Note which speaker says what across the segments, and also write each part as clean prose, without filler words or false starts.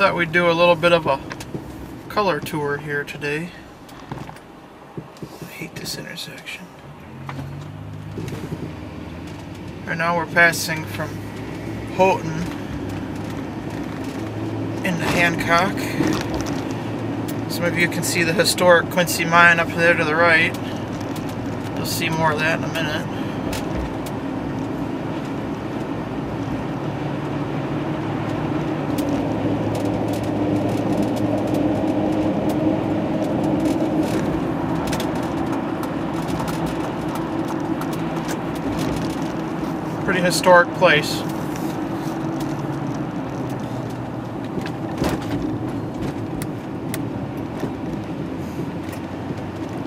Speaker 1: Thought we'd do a little bit of a color tour here today. I hate this intersection. Right now we're passing from Houghton into Hancock. Some of you can see the historic Quincy Mine up there to the right. You'll see more of that in a minute. Pretty historic place.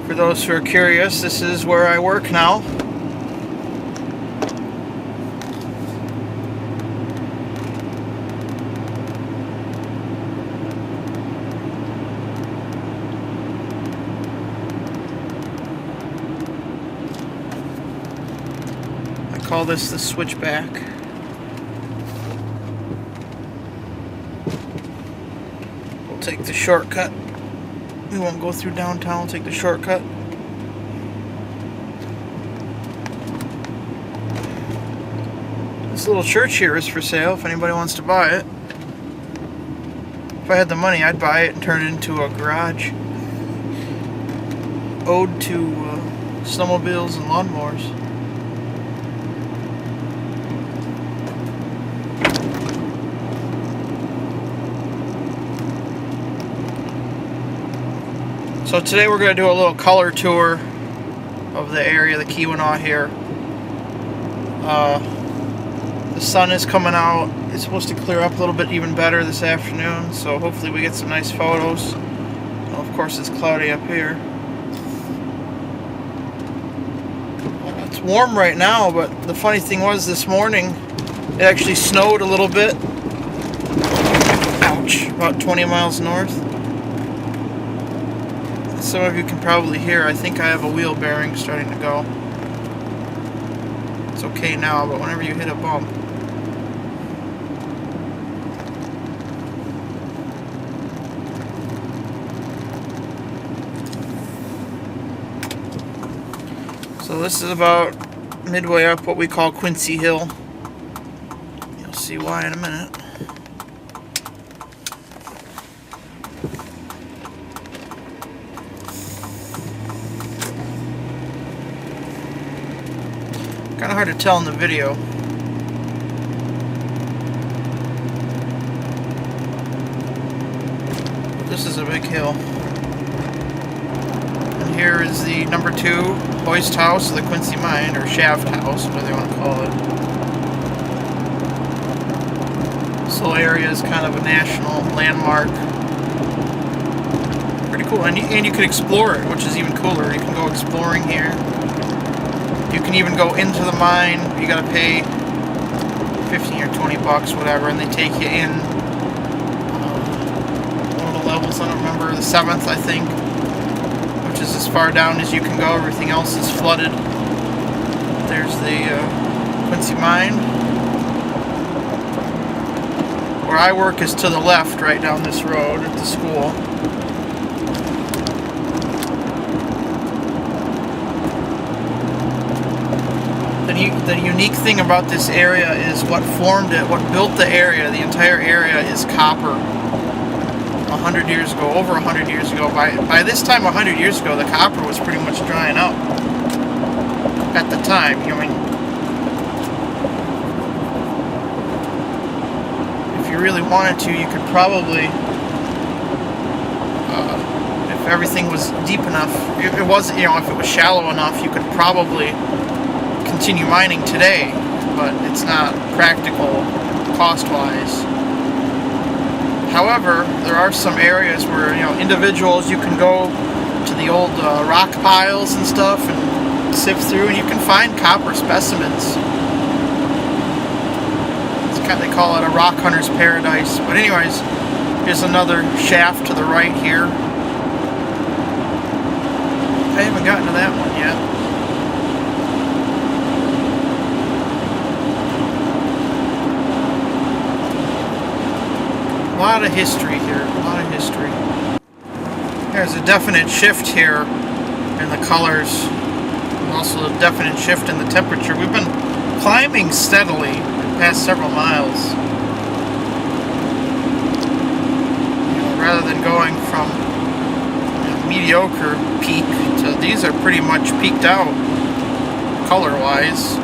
Speaker 1: For those who are curious, this is where I work now. Call this the switchback. We'll take the shortcut. We won't go through downtown, we'll take the shortcut. This little church here is for sale if anybody wants to buy it. If I had the money, I'd buy it and turn it into a garage. Ode to snowmobiles and lawnmowers. So today we're going to do a little color tour of the area, the Keweenaw here. The sun is coming out. It's supposed to clear up a little bit even better this afternoon, so hopefully we get some nice photos. Well, of course it's cloudy up here. It's warm right now, but the funny thing was this morning it actually snowed a little bit. Ouch, about 20 miles north. Some of you can probably hear, I think I have a wheel bearing starting to go. It's okay now, but whenever you hit a bump. So this is about midway up what we call Quincy Hill. You'll see why in a minute. Kind of hard to tell in the video. This is a big hill. And here is the number 2 hoist house of the Quincy Mine, or shaft house, whatever they want to call it. This whole area is kind of a national landmark. Pretty cool, and you can explore it, which is even cooler. You can go exploring here. You can even go into the mine. You gotta pay 15 or 20 bucks, whatever, and they take you in one of the levels, I don't remember, the 7th, I think, which is as far down as you can go. Everything else is flooded. There's the Quincy Mine. Where I work is to the left, right down this road at the school. The unique thing about this area is what formed it, what built the area. The entire area is copper. 100 years ago, over 100 years ago. By this time, 100 years ago, the copper was pretty much drying up. At the time, I mean, if you really wanted to, you could probably, if everything was deep enough, if it was, if it was shallow enough, you could probably continue mining today, but it's not practical cost-wise. However, there are some areas where individuals, you can go to the old rock piles and stuff and sift through, and you can find copper specimens. It's kind of, they call it a rock hunter's paradise. But anyways, here's another shaft to the right here. I haven't gotten to that one yet. A lot of history here, a lot of history. There's a definite shift here in the colors. Also a definite shift in the temperature. We've been climbing steadily the past several miles. Rather than going from mediocre peak to these are pretty much peaked out color-wise.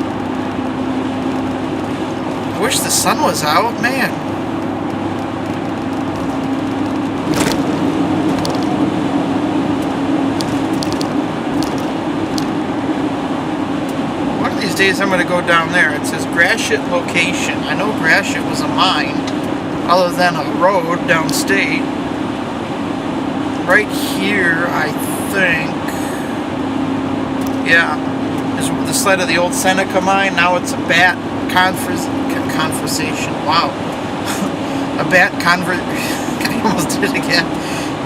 Speaker 1: I wish the sun was out, man. One of these days I'm going to go down there. It says Gratiot location. I know Gratiot was a mine, other than a road downstate. Right here, I think, yeah, is the site of the old Seneca mine. Now it's a bat conversation. Wow, a bat I almost did it again.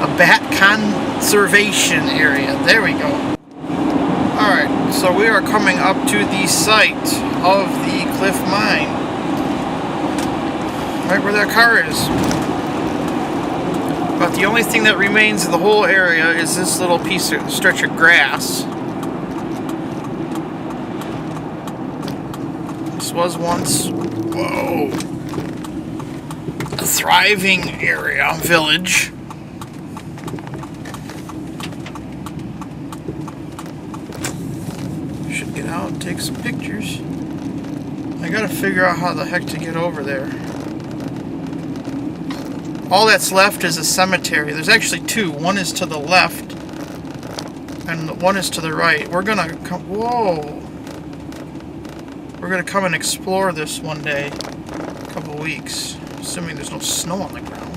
Speaker 1: A bat conservation area. There we go. All right, so we are coming up to the site of the Cliff Mine, right where that car is. But the only thing that remains of the whole area is this little stretch of grass. This was once, whoa, a thriving area, village. Should get out and take some pictures. I gotta figure out how the heck to get over there. All that's left is a cemetery. There's actually two. One is to the left, and one is to the right. We're gonna come. Whoa! We're gonna come and explore this one day, a couple of weeks, assuming there's no snow on the ground.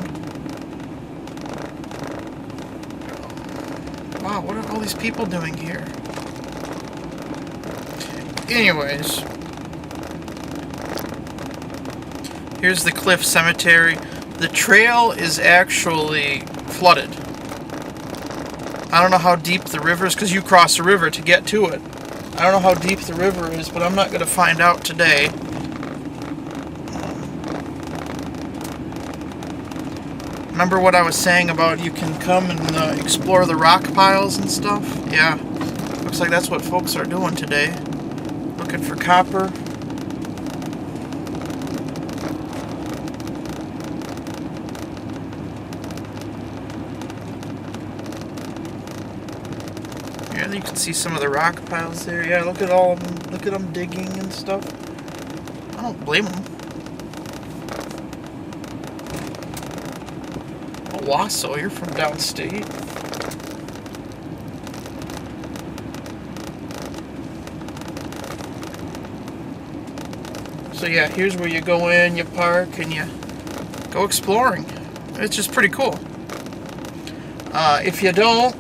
Speaker 1: Wow, what are all these people doing here? Anyways, here's the Cliff Cemetery. The trail is actually flooded. I don't know how deep the river is, because you cross the river to get to it. I don't know how deep the river is, but I'm not going to find out today. Remember what I was saying about you can come and explore the rock piles and stuff? Yeah, looks like that's what folks are doing today. Looking for copper. You can see some of the rock piles there. Yeah, look at all of them. Look at them digging and stuff. I don't blame them. Oh, Wasso, you're from downstate. So yeah, here's where you go in, you park, and you go exploring. It's just pretty cool. If you don't,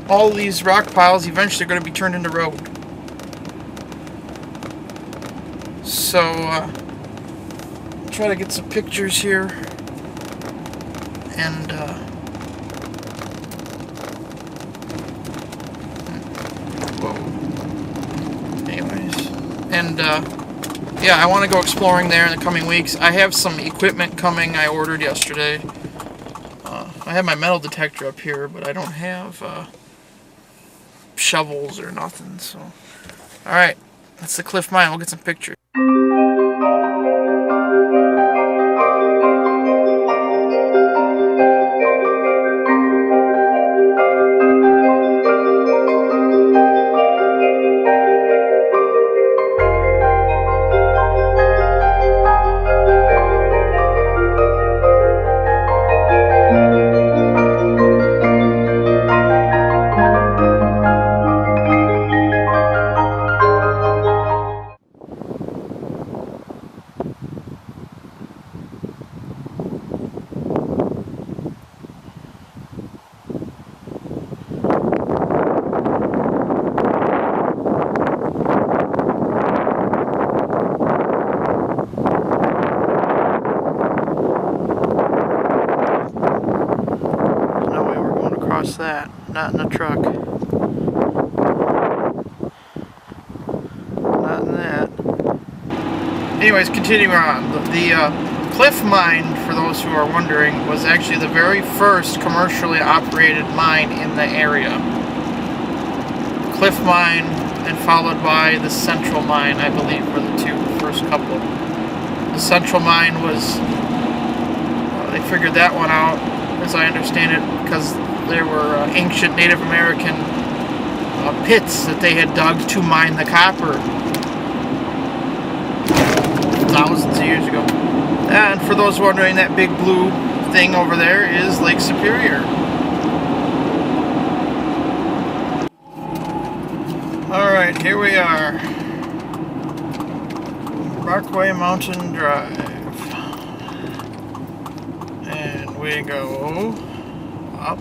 Speaker 1: all these rock piles eventually are going to be turned into road. So, try to get some pictures here. And, whoa. Anyways. And, yeah, I want to go exploring there in the coming weeks. I have some equipment coming I ordered yesterday. I have my metal detector up here, but I don't have, shovels or nothing, so alright, that's the Cliff Mine. We'll get some pictures. That, not in a truck. Not in that. anyways, continuing on. The Cliff Mine, for those who are wondering, was actually the very first commercially operated mine in the area. Cliff Mine, and followed by the Central Mine, I believe, were the two first couple. The Central Mine was, they figured that one out, as I understand it, because there were ancient Native American pits that they had dug to mine the copper thousands of years ago. And for those wondering, that big blue thing over there is Lake Superior. Alright, here we are. Rockaway Mountain Drive. And we go up.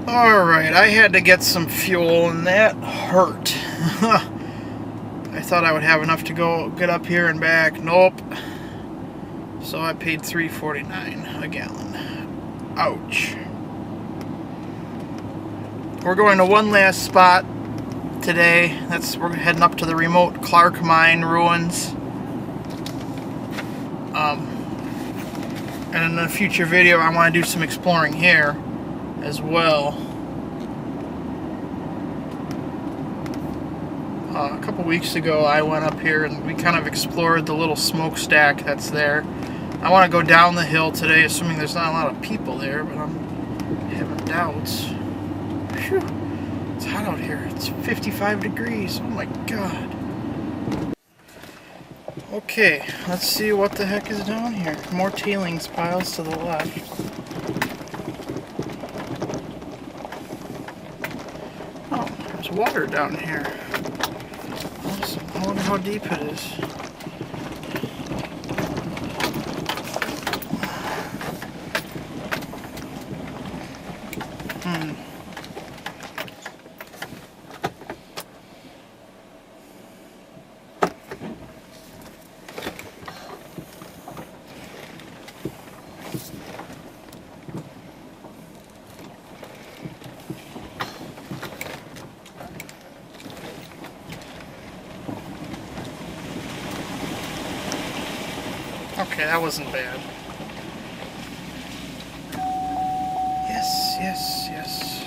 Speaker 1: Alright, I had to get some fuel and that hurt. I thought I would have enough to go get up here and back. Nope. So I paid $3.49 a gallon. Ouch. We're going to one last spot today. We're heading up to the remote Clark Mine ruins. And in a future video I want to do some exploring here as well. A couple weeks ago I went up here and we kind of explored the little smokestack that's there. I want to go down the hill today, assuming there's not a lot of people there, but I'm having doubts. Whew. It's hot out here. It's 55 degrees. Oh my god. Okay, let's see what the heck is down here. More tailings piles to the left. Oh, there's water down here. Awesome. I wonder how deep it is. Okay, that wasn't bad. Yes, yes, yes.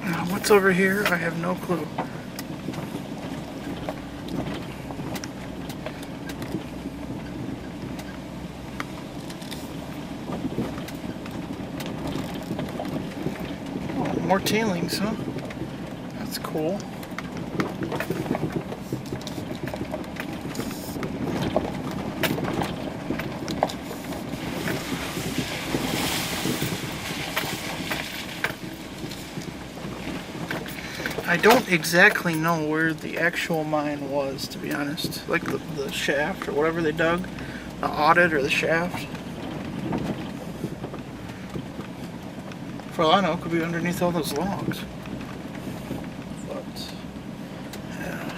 Speaker 1: Now, what's over here? I have no clue. More tailings, huh? That's cool. I don't exactly know where the actual mine was, to be honest. Like the shaft or whatever they dug. The audit or the shaft. For all I know, it could be underneath all those logs. But, yeah.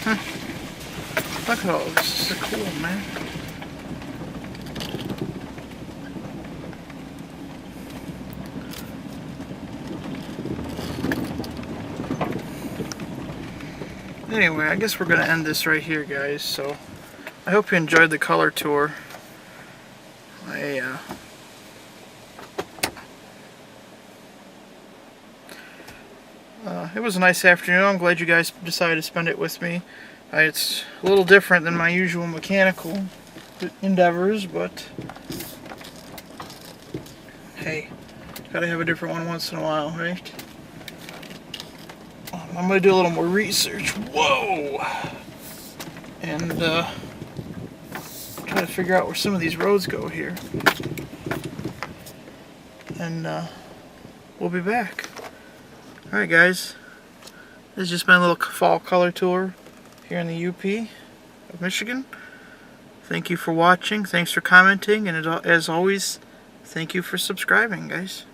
Speaker 1: Look at all this. This is cool, man. Anyway, I guess we're going to end this right here, guys. So, I hope you enjoyed the color tour. It was a nice afternoon. I'm glad you guys decided to spend it with me. It's a little different than my usual mechanical endeavors, but hey, gotta have a different one once in a while, right? I'm gonna do a little more research. Whoa! And try to figure out where some of these roads go here. And we'll be back. Alright, guys. This is just my little fall color tour here in the UP of Michigan. Thank you for watching. Thanks for commenting. And as always, thank you for subscribing, guys.